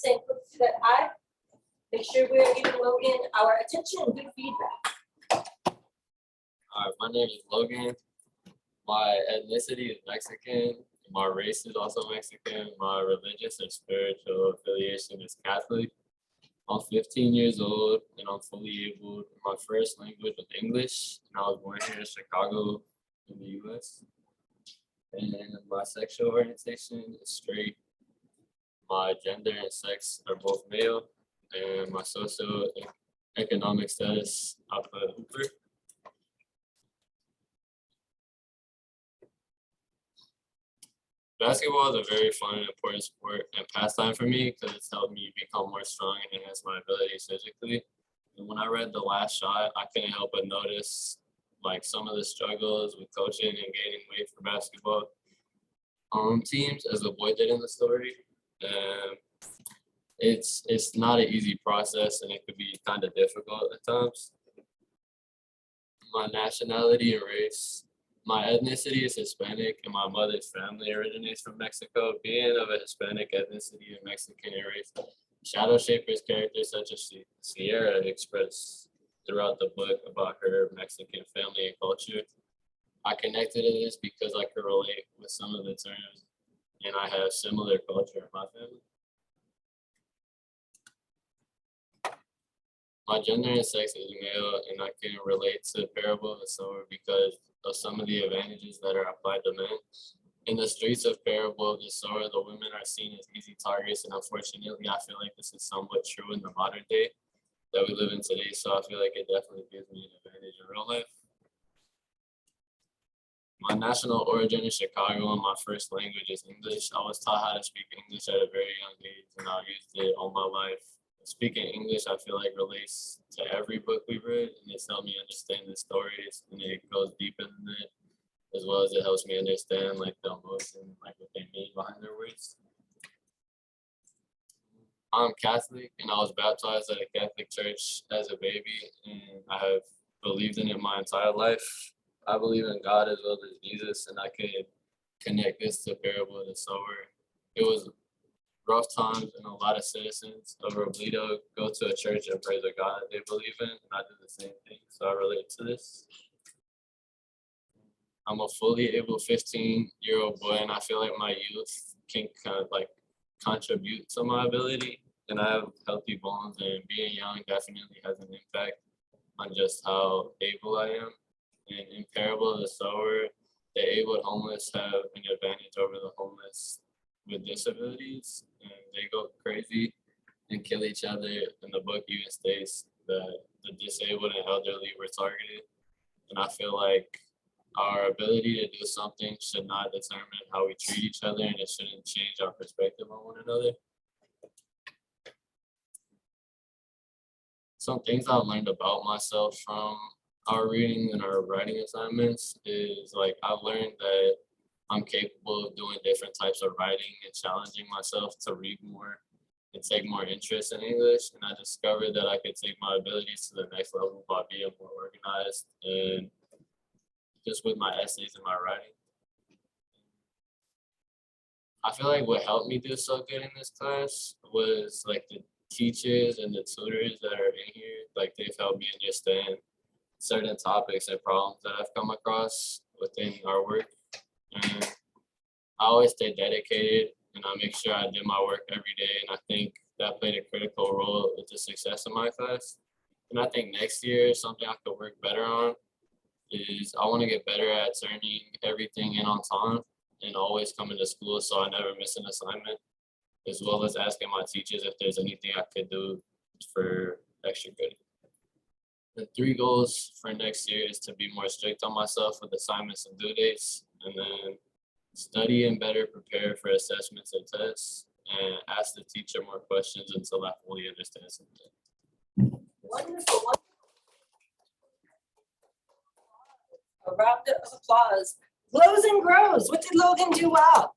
same clips to that eye. Make sure we are giving Logan our attention and good feedback. All right, my name is Logan. My ethnicity is Mexican. My race is also Mexican. My religious and spiritual affiliation is Catholic. I'm 15 years old and I'm fully able. My first language was English, and I was born here in Chicago in the US. And my sexual orientation is straight. My gender and sex are both male, and my socioeconomic status, I put Hooper. Basketball is a very fun and important sport and pastime for me because it's helped me become more strong and enhance my abilities physically. And when I read The Last Shot, I couldn't help but notice like some of the struggles with coaching and gaining weight for basketball teams, as the boy did in the story. It's not an easy process, and it could be kind of difficult at times. My nationality and race. My ethnicity is Hispanic, and my mother's family originates from Mexico. Being of a Hispanic ethnicity and Mexican race, Shadow Shaper's characters such as Sierra express throughout the book about her Mexican family and culture. I connected to this because I could relate with some of the terms, and I have similar culture in my family. My gender and sex is male, and I can relate to the parable of the sower because of some of the advantages that are applied to men. In the streets of parable of the sower, the women are seen as easy targets, and unfortunately, I feel like this is somewhat true in the modern day that we live in today, so I feel like it definitely gives me an advantage in real life. My national origin is Chicago, and my first language is English. I was taught how to speak English at a very young age, and I've used it all my life. Speaking English, I feel like relates to every book we've read, and it's helped me understand the stories, and it goes deep in it, as well as it helps me understand like the emotion, like what they mean behind their words. I'm Catholic, and I was baptized at a Catholic church as a baby, and I have believed in it my entire life. I believe in God as well as Jesus, and I could connect this to parable of the sower. It was rough times, and a lot of citizens of Robledo go to a church and pray to God that they believe in, and I do the same thing, so I relate to this. I'm a fully able 15-year-old boy, and I feel like my youth can kind of like contribute to my ability, and I have healthy bones, and being young definitely has an impact on just how able I am. And in parable of the sower, the able homeless have an advantage over the homeless with disabilities, and they go crazy and kill each other. In the book even states that the disabled and elderly were targeted, and I feel like our ability to do something should not determine how we treat each other, and it shouldn't change our perspective on one another. Some things I learned about myself from our reading and our writing assignments is like I learned that I'm capable of doing different types of writing and challenging myself to read more and take more interest in English. And I discovered that I could take my abilities to the next level by being more organized and just with my essays and my writing. I feel like what helped me do so good in this class was like the teachers and the tutors that are in here. Like they've helped me understand certain topics and problems that I've come across within our work. And I always stay dedicated, and I make sure I do my work every day. And I think that played a critical role with the success of my class. And I think next year, something I could work better on is I want to get better at turning everything in on time and always coming to school so I never miss an assignment, as well as asking my teachers if there's anything I could do for extra credit. The 3 goals for next year is to be more strict on myself with assignments and due dates, and then study and better prepare for assessments and tests, and ask the teacher more questions until I fully understand something. Wonderful. A round of applause. Glows and grows. What did Logan do well?